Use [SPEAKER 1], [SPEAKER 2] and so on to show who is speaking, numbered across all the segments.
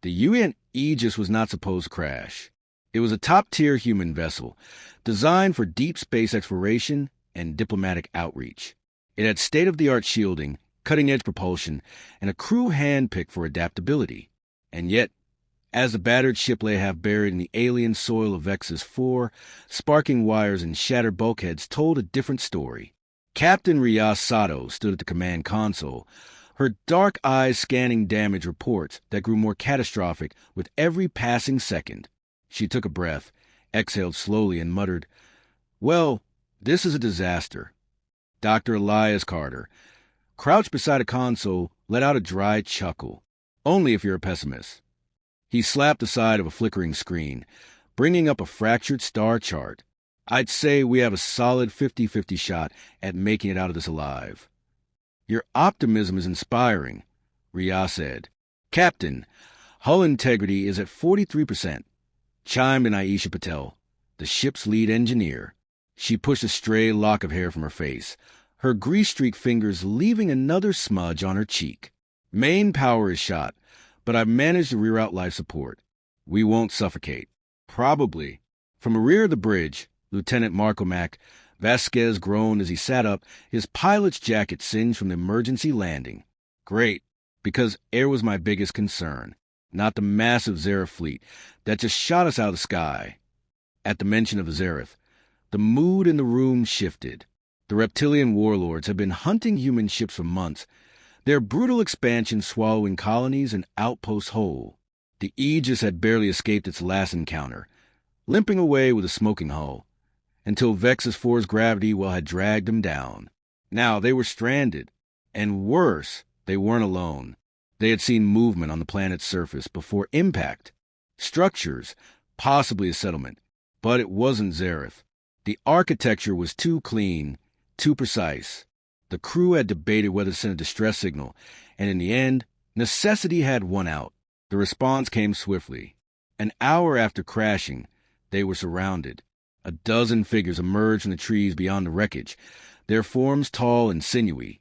[SPEAKER 1] The UN Aegis was not supposed to crash. It was a top-tier human vessel, designed for deep space exploration and diplomatic outreach. It had state-of-the-art shielding, cutting-edge propulsion, and a crew handpicked for adaptability. And yet, as the battered ship lay half buried in the alien soil of Vexus 4, sparking wires and shattered bulkheads told a different story. Captain Riaz Sato stood at the command console, her dark eyes scanning damage reports that grew more catastrophic with every passing second. She took a breath, exhaled slowly, and muttered, "Well, this is a disaster." Dr. Elias Carter, crouched beside a console, let out a dry chuckle. "Only if you're a pessimist." He slapped the side of a flickering screen, bringing up a fractured star chart. "I'd say we have a solid 50-50 shot at making it out of this alive." "Your optimism is inspiring," Riaz said. "Captain, hull integrity is at 43%, chimed in Aisha Patel, the ship's lead engineer. She pushed a stray lock of hair from her face, her grease-streaked fingers leaving another smudge on her cheek. "Main power is shot, but I've managed to reroute life support. We won't suffocate." "Probably." From the rear of the bridge, Lieutenant Marco Mac Vasquez groaned as he sat up, his pilot's jacket singed from the emergency landing. "Great, because air was my biggest concern, not the massive Zareth fleet that just shot us out of the sky." At the mention of the Zareth, the mood in the room shifted. The reptilian warlords had been hunting human ships for months, their brutal expansion swallowing colonies and outposts whole. The Aegis had barely escaped its last encounter, limping away with a smoking hull, until Vexus 4's gravity well had dragged them down. Now they were stranded, and worse, they weren't alone. They had seen movement on the planet's surface before impact. Structures, possibly a settlement, but it wasn't Zareth. The architecture was too clean, too precise. The crew had debated whether to send a distress signal, and in the end, necessity had won out. The response came swiftly. An hour after crashing, they were surrounded. A dozen figures emerged from the trees beyond the wreckage, their forms tall and sinewy,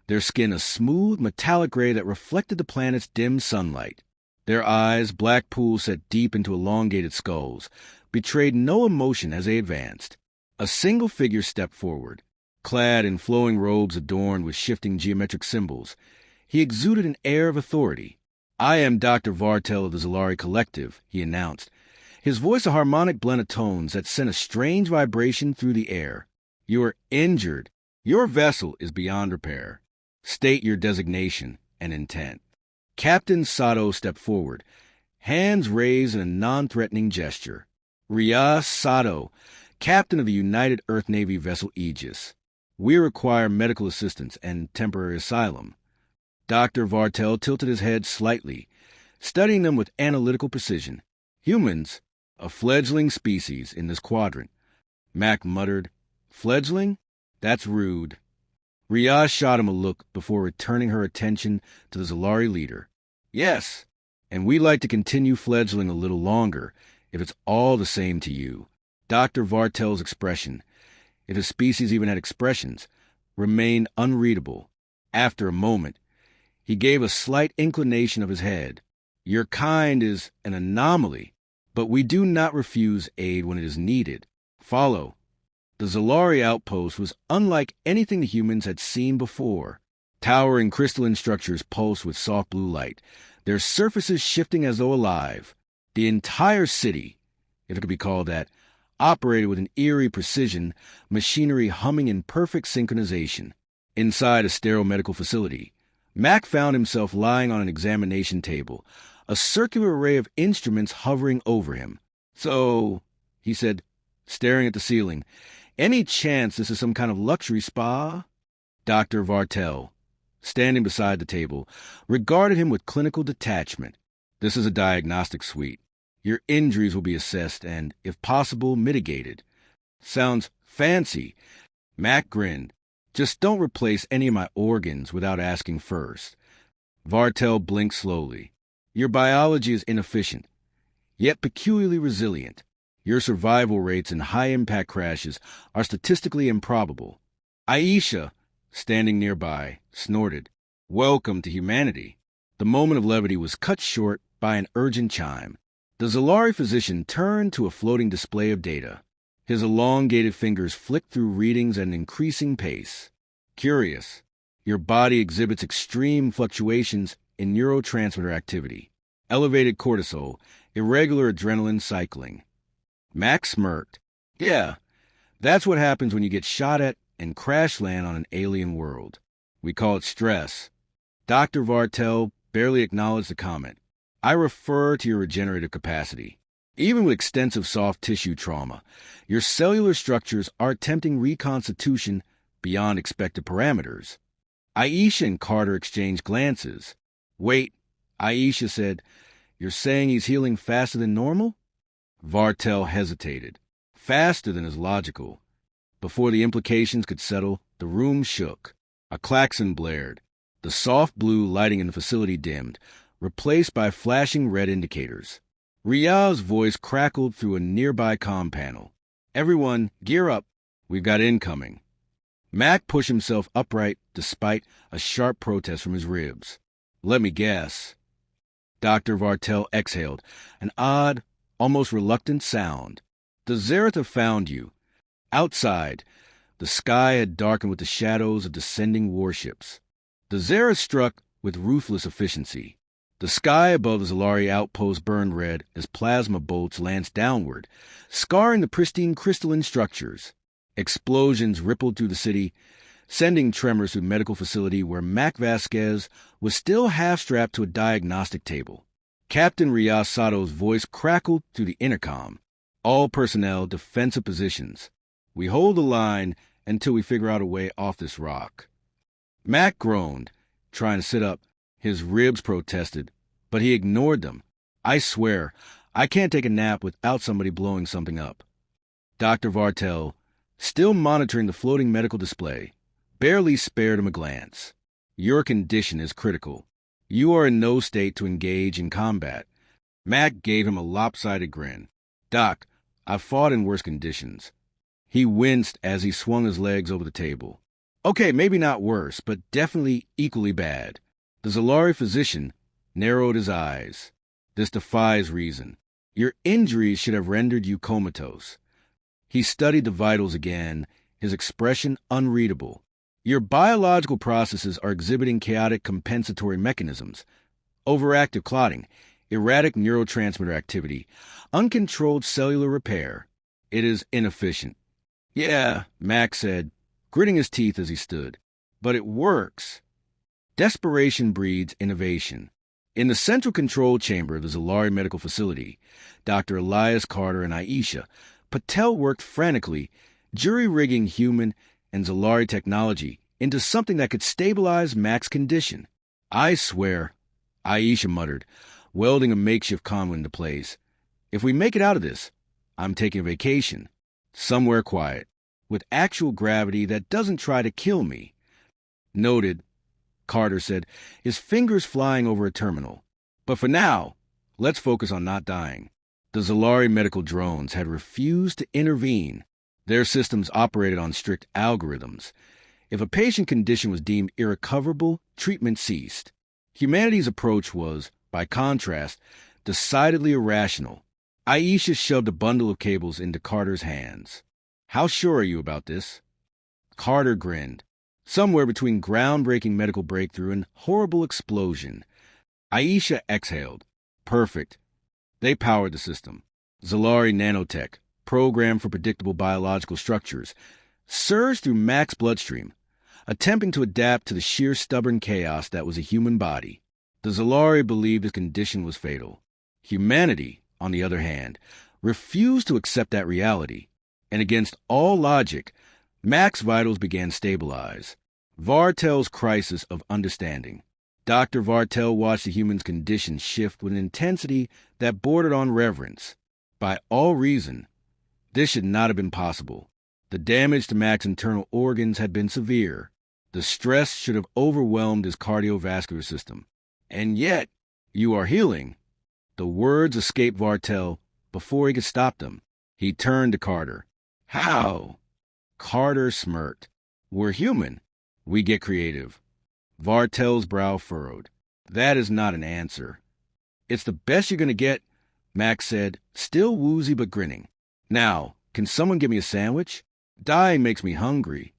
[SPEAKER 1] their skin a smooth metallic gray that reflected the planet's dim sunlight. Their eyes, black pools set deep into elongated skulls, betrayed no emotion as they advanced. A single figure stepped forward, clad in flowing robes adorned with shifting geometric symbols. He exuded an air of authority. "I am Dr. Vartel of the Zalari Collective," he announced, his voice a harmonic blend of tones that sent a strange vibration through the air. "You are injured. Your vessel is beyond repair. State your designation and intent." Captain Sato stepped forward, hands raised in a non-threatening gesture. "Riaz Sato, captain of the United Earth Navy vessel Aegis. We require medical assistance and temporary asylum." Dr. Vartel tilted his head slightly, studying them with analytical precision. "Humans, a fledgling species in this quadrant." Mac muttered, "Fledgling? That's rude." Riaz shot him a look before returning her attention to the Zalari leader. "Yes, and we'd like to continue fledgling a little longer, if it's all the same to you." Dr. Vartel's expression, if his species even had expressions, remained unreadable. After a moment, he gave a slight inclination of his head. "Your kind is an anomaly, but we do not refuse aid when it is needed. Follow." The Zalari outpost was unlike anything the humans had seen before. Towering crystalline structures pulsed with soft blue light, their surfaces shifting as though alive. The entire city, if it could be called that, operated with an eerie precision, machinery humming in perfect synchronization. Inside a sterile medical facility, Mac found himself lying on an examination table, a circular array of instruments hovering over him. "So," he said, staring at the ceiling, "any chance this is some kind of luxury spa?" Dr. Vartel, standing beside the table, regarded him with clinical detachment. "This is a diagnostic suite. Your injuries will be assessed and, if possible, mitigated." "Sounds fancy." Mac grinned. "Just don't replace any of my organs without asking first." Vartel blinked slowly. "Your biology is inefficient, yet peculiarly resilient. Your survival rates in high-impact crashes are statistically improbable." Aisha, standing nearby, snorted. "Welcome to humanity." The moment of levity was cut short by an urgent chime. The Zalari physician turned to a floating display of data. His elongated fingers flicked through readings at an increasing pace. Curious. Your body exhibits extreme fluctuations in neurotransmitter activity. Elevated cortisol, irregular adrenaline cycling. Max smirked. Yeah, that's what happens when you get shot at and crash land on an alien world. We call it stress. Dr. Vartel barely acknowledged the comment. I refer to your regenerative capacity. Even with extensive soft tissue trauma, your cellular structures are attempting reconstitution beyond expected parameters. Aisha and Carter exchanged glances. Wait, Aisha said, you're saying he's healing faster than normal? Vartel hesitated. Faster than is logical. Before the implications could settle, the room shook. A klaxon blared. The soft blue lighting in the facility dimmed, replaced by flashing red indicators. Riaz's voice crackled through a nearby comm panel. Everyone, gear up. We've got incoming. Mac pushed himself upright despite a sharp protest from his ribs. Let me guess. Dr. Vartel exhaled, an odd, almost reluctant sound. The Zereth have found you. Outside, the sky had darkened with the shadows of descending warships. The Zereth struck with ruthless efficiency. The sky above the Zalari outpost burned red as plasma bolts lanced downward, scarring the pristine crystalline structures. Explosions rippled through the city, sending tremors through the medical facility where Mac Vasquez was still half-strapped to a diagnostic table. Captain Riaz Sato's voice crackled through the intercom. All personnel, defensive positions. We hold the line until we figure out a way off this rock. Mac groaned, trying to sit up. His ribs protested, but he ignored them. I swear, I can't take a nap without somebody blowing something up. Dr. Vartel, still monitoring the floating medical display, barely spared him a glance. Your condition is critical. You are in no state to engage in combat. Mac gave him a lopsided grin. Doc, I've fought in worse conditions. He winced as he swung his legs over the table. Okay, maybe not worse, but definitely equally bad. The Zalari physician narrowed his eyes. This defies reason. Your injuries should have rendered you comatose. He studied the vitals again, his expression unreadable. Your biological processes are exhibiting chaotic compensatory mechanisms. Overactive clotting, erratic neurotransmitter activity, uncontrolled cellular repair. It is inefficient. Yeah, Mac said, gritting his teeth as he stood. But it works. Desperation breeds innovation. In the central control chamber of the Zalari Medical Facility, Dr. Elias Carter and Aisha Patel worked frantically, jury-rigging human and Zalari technology into something that could stabilize Mac's condition. I swear, Aisha muttered, welding a makeshift conduit into place. If we make it out of this, I'm taking a vacation. Somewhere quiet, with actual gravity that doesn't try to kill me. Noted, Carter said, his fingers flying over a terminal. But for now, let's focus on not dying. The Zalari medical drones had refused to intervene. Their systems operated on strict algorithms. If a patient condition was deemed irrecoverable, treatment ceased. Humanity's approach was, by contrast, decidedly irrational. Aisha shoved a bundle of cables into Carter's hands. How sure are you about this? Carter grinned. Somewhere between groundbreaking medical breakthrough and horrible explosion. Aisha exhaled. Perfect. They powered the system. Zalari nanotech, programmed for predictable biological structures, surged through Mac's bloodstream, attempting to adapt to the sheer stubborn chaos that was a human body. The Zalari believed his condition was fatal. Humanity, on the other hand, refused to accept that reality, and against all logic, Mac's vitals began to stabilize. Vartel's crisis of understanding. Dr. Vartel watched the human's condition shift with an intensity that bordered on reverence. By all reason, this should not have been possible. The damage to Mac's internal organs had been severe. The stress should have overwhelmed his cardiovascular system. And yet, you are healing. The words escaped Vartel before he could stop them. He turned to Carter. How? Carter smirked. We're human. We get creative. Vartel's brow furrowed. That is not an answer. It's the best you're going to get, Max said, still woozy but grinning. Now, can someone give me a sandwich? Dying makes me hungry.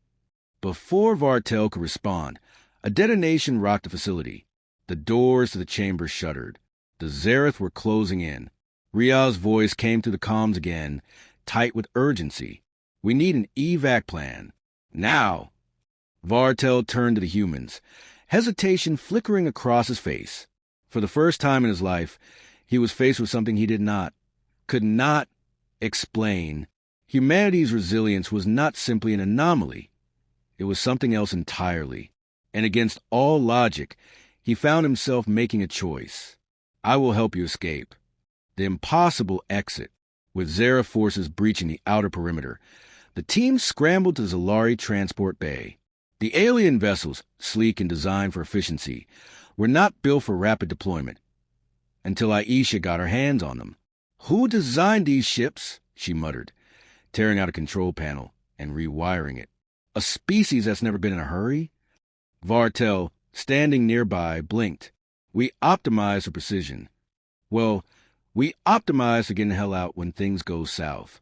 [SPEAKER 1] Before Vartel could respond, a detonation rocked the facility. The doors to the chamber shuddered. The Zareth were closing in. Ria's voice came through the comms again, tight with urgency. We need an evac plan. Now! Vartel turned to the humans, hesitation flickering across his face. For the first time in his life, he was faced with something he could not explain. Humanity's resilience was not simply an anomaly. It was something else entirely. And against all logic, he found himself making a choice. I will help you escape. The impossible exit. With Zara forces breaching the outer perimeter, the team scrambled to the Zalari transport bay. The alien vessels, sleek and designed for efficiency, were not built for rapid deployment. Until Aisha got her hands on them. Who designed these ships? She muttered, tearing out a control panel and rewiring it. A species that's never been in a hurry? Vartel, standing nearby, blinked. We optimize for precision. Well, we optimize for getting the hell out when things go south.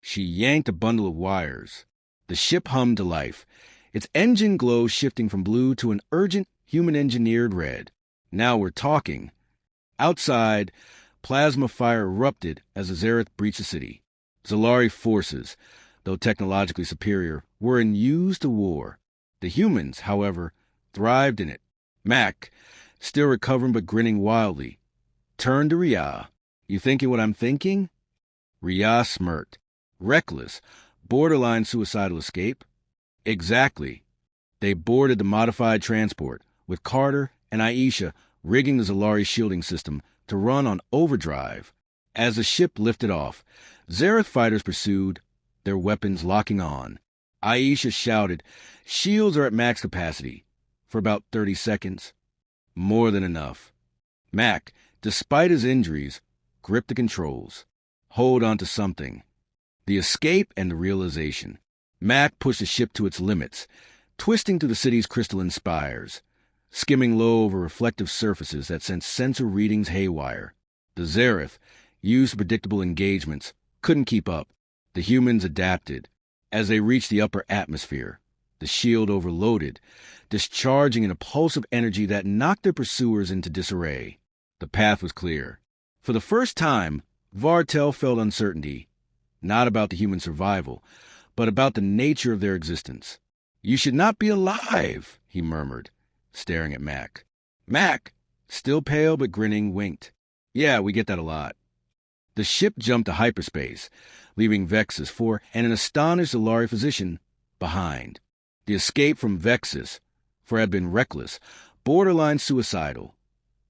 [SPEAKER 1] She yanked a bundle of wires. The ship hummed to life, its engine glow shifting from blue to an urgent, human-engineered red. Now we're talking. Outside, plasma fire erupted as the Zareth breached the city. Zalari forces, though technologically superior, were enused to war. The humans, however, thrived in it. Mac, still recovering but grinning wildly, turned to Ria. You thinking what I'm thinking? Ria smirked. Reckless, borderline suicidal escape? Exactly. They boarded the modified transport, with Carter and Aisha rigging the Zalari shielding system to run on overdrive. As the ship lifted off, Zareth fighters pursued, their weapons locking on. Aisha shouted, "Shields are at max capacity," for about 30 seconds. More than enough. Mac, despite his injuries, gripped the controls. Hold on to something. The escape and the realization. Mac pushed the ship to its limits, twisting through the city's crystalline spires, skimming low over reflective surfaces that sent sensor readings haywire. The Zareth, used to predictable engagements, couldn't keep up. The humans adapted. As they reached the upper atmosphere, the shield overloaded, discharging an impulsive energy that knocked their pursuers into disarray. The path was clear. For the first time, Vartel felt uncertainty, not about the human survival, but about the nature of their existence. "You should not be alive," he murmured, staring at Mac. Mac, still pale but grinning, winked. "Yeah, we get that a lot." The ship jumped to hyperspace, leaving Vexus and an astonished Zalari physician behind. The escape from Vexus, for it had been reckless, borderline suicidal.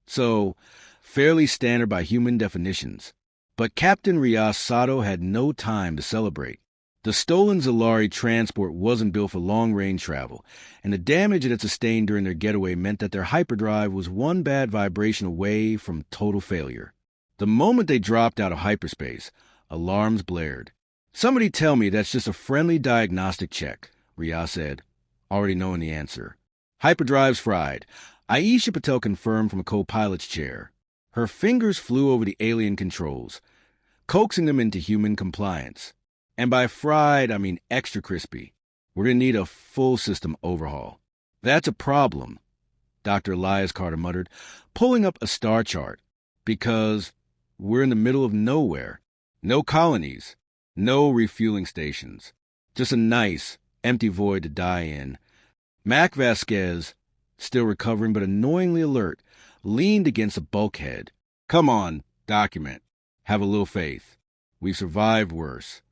[SPEAKER 1] So, fairly standard by human definitions. But Captain Rias Sato had no time to celebrate. The stolen Zalari transport wasn't built for long-range travel, and the damage it had sustained during their getaway meant that their hyperdrive was one bad vibration away from total failure. The moment they dropped out of hyperspace, alarms blared. "Somebody tell me that's just a friendly diagnostic check," Rias said, already knowing the answer. "Hyperdrive's fried," Aisha Patel confirmed from a co-pilot's chair. Her fingers flew over the alien controls, coaxing them into human compliance. And by fried, I mean extra crispy. We're going to need a full system overhaul. "That's a problem," Dr. Elias Carter muttered, pulling up a star chart. "Because we're in the middle of nowhere. No colonies. No refueling stations. Just a nice, empty void to die in." Mac Vasquez, still recovering but annoyingly alert, leaned against a bulkhead. "Come on, document. Have a little faith. We've survived worse."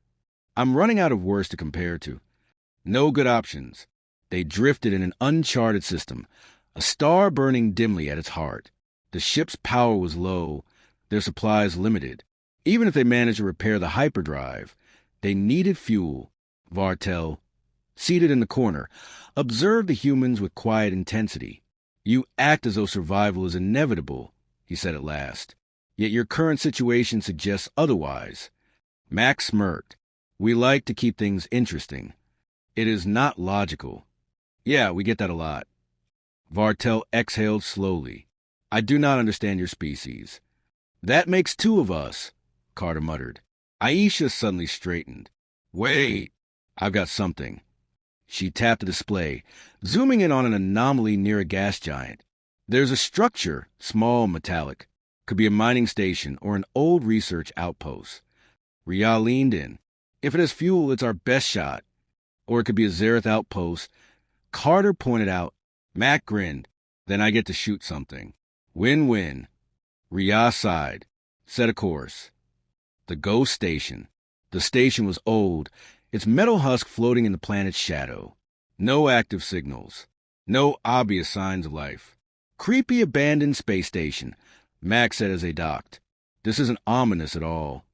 [SPEAKER 1] "I'm running out of worse to compare to." No good options. They drifted in an uncharted system, a star burning dimly at its heart. The ship's power was low, their supplies limited. Even if they managed to repair the hyperdrive, they needed fuel. Vartel, seated in the corner, observed the humans with quiet intensity. "You act as though survival is inevitable," he said at last. "Yet your current situation suggests otherwise." Max smirked. "We like to keep things interesting. It is not logical." "Yeah, we get that a lot." Vartel exhaled slowly. "I do not understand your species. That makes two of us, Carter muttered. Aisha suddenly straightened. Wait, I've got something. She tapped the display, zooming in on an anomaly near a gas giant. There's a structure, small and metallic. Could be a mining station or an old research outpost. Riyah leaned in. If it has fuel, it's our best shot. Or it could be a Zareth outpost. Carter pointed out. Mac grinned. Then I get to shoot something. Win-win. Riyah sighed. Set a course. The ghost station. The station was old, its metal husk floating in the planet's shadow. No active signals. No obvious signs of life. Creepy abandoned space station, Mac said as they docked. This isn't ominous at all.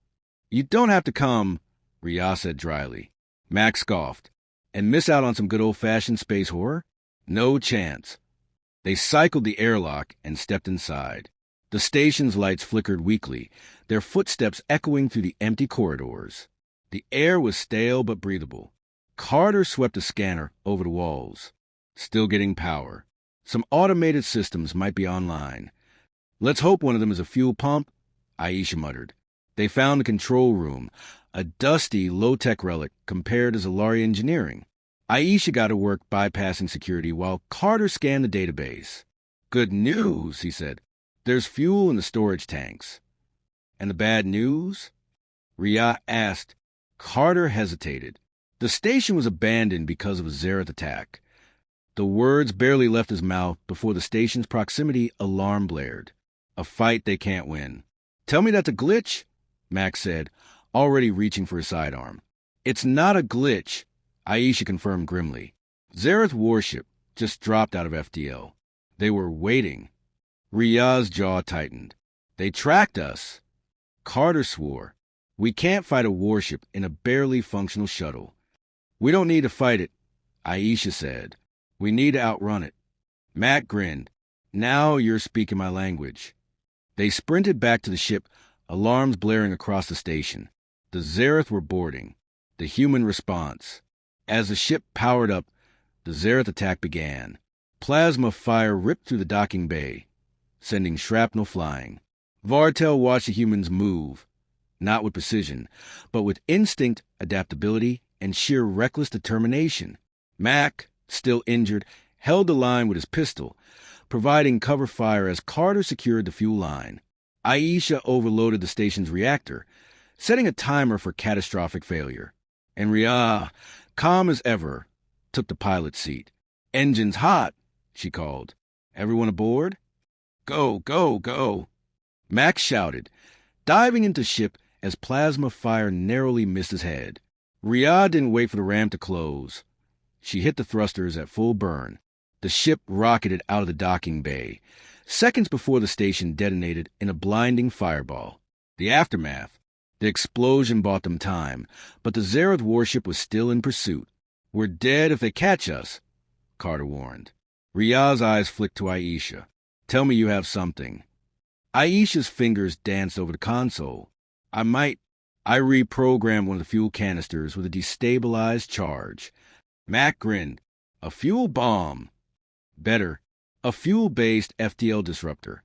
[SPEAKER 1] You don't have to come, Riyah said dryly. Mac scoffed. And miss out on some good old-fashioned space horror? No chance. They cycled the airlock and stepped inside. The station's lights flickered weakly, their footsteps echoing through the empty corridors. The air was stale but breathable. Carter swept a scanner over the walls. Still getting power. Some automated systems might be online. Let's hope one of them is a fuel pump, Aisha muttered. They found the control room, a dusty, low-tech relic compared to Zalari engineering. Aisha got to work bypassing security while Carter scanned the database. Good news, he said. There's fuel in the storage tanks. And the bad news? Riyah asked. Carter hesitated. The station was abandoned because of a Zareth attack. The words barely left his mouth before the station's proximity alarm blared. A fight they can't win. Tell me that's a glitch, Max said, already reaching for his sidearm. It's not a glitch, Aisha confirmed grimly. Zareth warship just dropped out of FDL. They were waiting. Riyah's jaw tightened. They tracked us. Carter swore. We can't fight a warship in a barely functional shuttle. We don't need to fight it, Aisha said. We need to outrun it. Matt grinned. Now you're speaking my language. They sprinted back to the ship, alarms blaring across the station. The Zareth were boarding. The human response. As the ship powered up, the Zareth attack began. Plasma fire ripped through the docking bay, sending shrapnel flying. Vartel watched the humans move, not with precision, but with instinct, adaptability, and sheer reckless determination. Mac, still injured, held the line with his pistol, providing cover fire as Carter secured the fuel line. Aisha overloaded the station's reactor, setting a timer for catastrophic failure. And Riyah, calm as ever, took the pilot's seat. Engines hot, she called. Everyone aboard? Go, go, go. Max shouted, diving into ship as plasma fire narrowly missed his head. Riyah didn't wait for the ram to close. She hit the thrusters at full burn. The ship rocketed out of the docking bay, seconds before the station detonated in a blinding fireball. The aftermath. The explosion bought them time, but the Zareth warship was still in pursuit. We're dead if they catch us, Carter warned. Riyah's eyes flicked to Aisha. Tell me you have something. Aisha's fingers danced over the console. I reprogrammed one of the fuel canisters with a destabilized charge. Mac grinned. A fuel bomb. Better, a fuel-based FTL disruptor.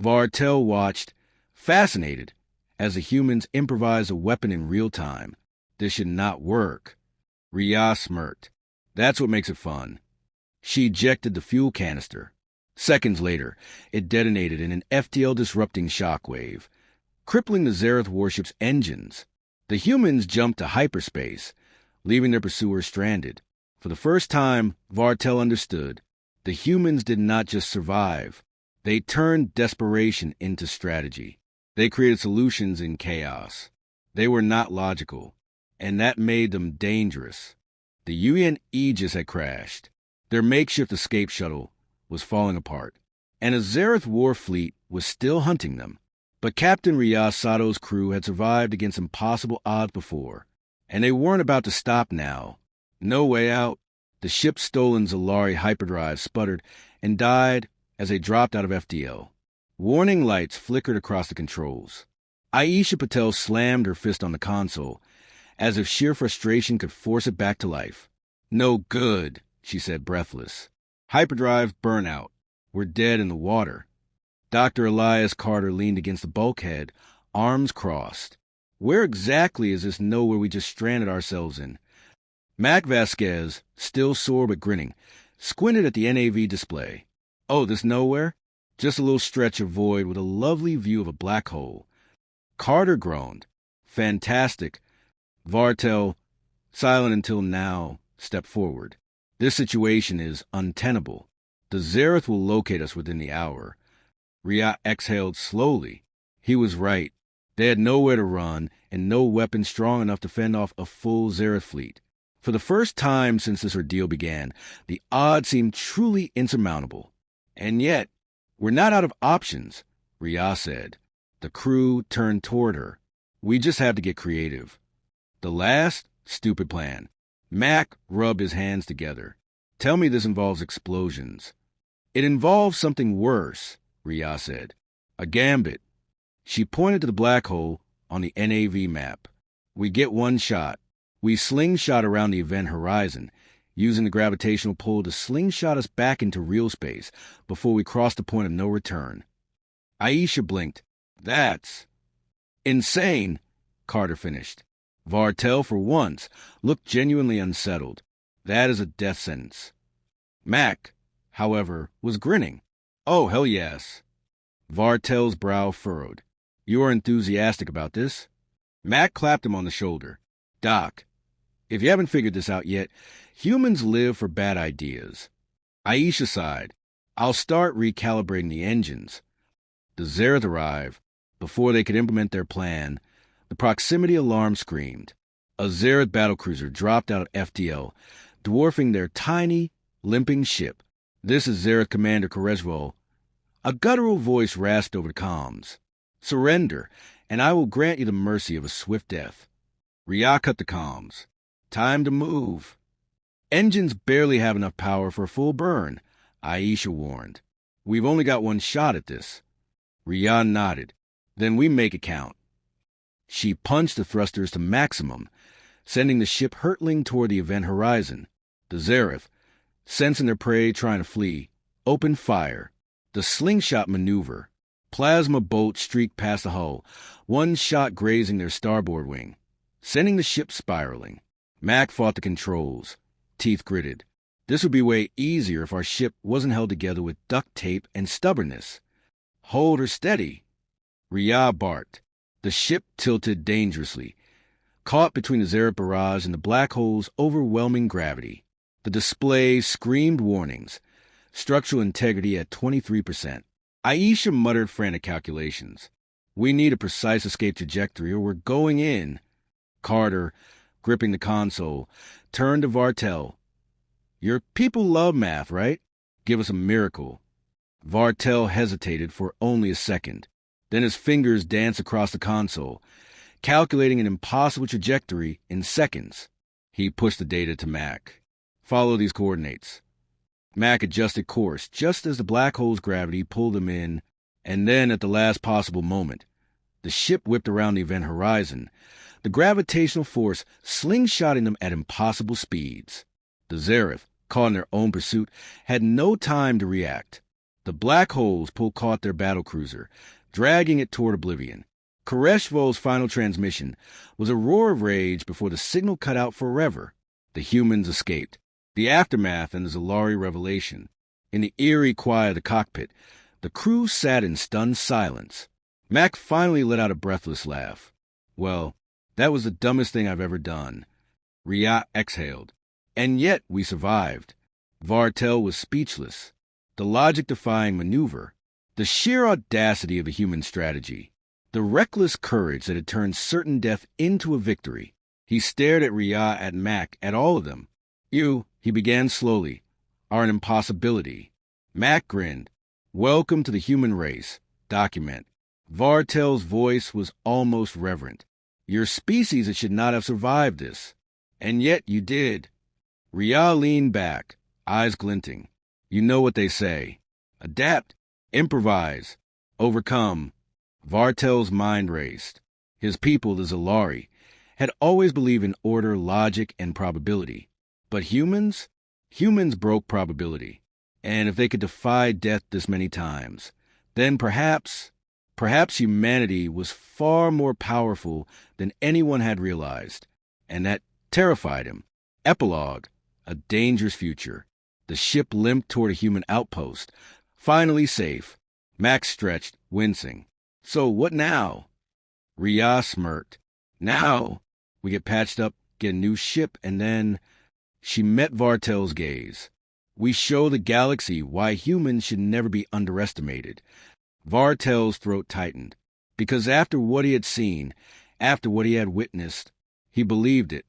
[SPEAKER 1] Vartel watched, fascinated, as the humans improvised a weapon in real time. This should not work. Riyah smirked. That's what makes it fun. She ejected the fuel canister. Seconds later, it detonated in an FTL-disrupting shockwave, crippling the Zareth warship's engines. The humans jumped to hyperspace, leaving their pursuers stranded. For the first time, Vartel understood. The humans did not just survive. They turned desperation into strategy. They created solutions in chaos. They were not logical, and that made them dangerous. The UN Aegis had crashed. Their makeshift escape shuttle was falling apart, and a Zareth war fleet was still hunting them. But Captain Riyah Sato's crew had survived against impossible odds before, and they weren't about to stop now. No way out. The ship's stolen Zalari hyperdrive sputtered and died as they dropped out of FDL. Warning lights flickered across the controls. Aisha Patel slammed her fist on the console, as if sheer frustration could force it back to life. No good, she said breathless. Hyperdrive burnout. We're dead in the water. Dr. Elias Carter leaned against the bulkhead, arms crossed. Where exactly is this nowhere we just stranded ourselves in? Mac Vasquez, still sore but grinning, squinted at the NAV display. Oh, this nowhere? Just a little stretch of void with a lovely view of a black hole. Carter groaned. Fantastic. Vartel, silent until now, stepped forward. This situation is untenable. The Zareth will locate us within the hour. Riat exhaled slowly. He was right. They had nowhere to run and no weapon strong enough to fend off a full Zareth fleet. For the first time since this ordeal began, the odds seemed truly insurmountable. And yet, we're not out of options, Riat said. The crew turned toward her. We just have to get creative. The last stupid plan. Mac rubbed his hands together. Tell me this involves explosions. It involves something worse, Riat said. A gambit. She pointed to the black hole on the NAV map. We get one shot. We slingshot around the event horizon, using the gravitational pull to slingshot us back into real space before we cross the point of no return. Aisha blinked. That's insane, Carter finished. Vartel, for once, looked genuinely unsettled. That is a death sentence. Mac, however, was grinning. Oh, hell yes. Vartel's brow furrowed. You are enthusiastic about this? Mac clapped him on the shoulder. Doc, if you haven't figured this out yet, humans live for bad ideas. Aisha sighed. I'll start recalibrating the engines. The Zareth arrived. Before they could implement their plan, the proximity alarm screamed. A Zareth battlecruiser dropped out of FTL, dwarfing their tiny, limping ship. This is Zareth Commander Koreshval. A guttural voice rasped over the comms. Surrender, and I will grant you the mercy of a swift death. Riat cut the comms. Time to move. Engines barely have enough power for a full burn, Aisha warned. We've only got one shot at this. Riat nodded. Then we make it count. She punched the thrusters to maximum, sending the ship hurtling toward the event horizon. The Zareth, sensing their prey trying to flee, opened fire. The slingshot maneuver. Plasma bolts streaked past the hull, one shot grazing their starboard wing, sending the ship spiraling. Mac fought the controls. Teeth gritted. This would be way easier if our ship wasn't held together with duct tape and stubbornness. Hold her steady. Riat barked. The ship tilted dangerously, caught between the Zareth barrage and the black hole's overwhelming gravity. The display screamed warnings. Structural integrity at 23%. Aisha muttered frantic calculations. We need a precise escape trajectory or we're going in. Carter, gripping the console, turned to Vartel. Your people love math, right? Give us a miracle. Vartel hesitated for only a second. Then his fingers danced across the console, calculating an impossible trajectory in seconds. He pushed the data to Mac. Follow these coordinates. Mac adjusted course just as the black hole's gravity pulled them in, and then at the last possible moment, the ship whipped around the event horizon, the gravitational force slingshotting them at impossible speeds. The Zareth, caught in their own pursuit, had no time to react. The black holes caught their battlecruiser, dragging it toward oblivion. Koreshval's final transmission was a roar of rage before the signal cut out forever. The humans escaped. The aftermath and the Zalari revelation. In the eerie quiet of the cockpit, the crew sat in stunned silence. Mac finally let out a breathless laugh. Well, that was the dumbest thing I've ever done. Riat exhaled. And yet we survived. Vartel was speechless. The logic-defying maneuver. The sheer audacity of the human strategy. The reckless courage that had turned certain death into a victory. He stared at Riat, at Mac, at all of them. You, he began slowly, are an impossibility. Mac grinned. Welcome to the human race. Document. Vartel's voice was almost reverent. Your species that should not have survived this. And yet you did. Riat leaned back, eyes glinting. You know what they say. Adapt. Improvise. Overcome. Vartel's mind raced. His people, the Zalari, had always believed in order, logic, and probability. But humans? Humans broke probability. And if they could defy death this many times, Then perhaps humanity was far more powerful than anyone had realized, and that terrified him. Epilogue: a dangerous future. The ship limped toward a human outpost. Finally safe. Max stretched, wincing. So what now? Rhea smirked. Now we get patched up, get a new ship, and then... She met Vartel's gaze. We show the galaxy why humans should never be underestimated. Vartel's throat tightened, because after what he had seen, after what he had witnessed, he believed it.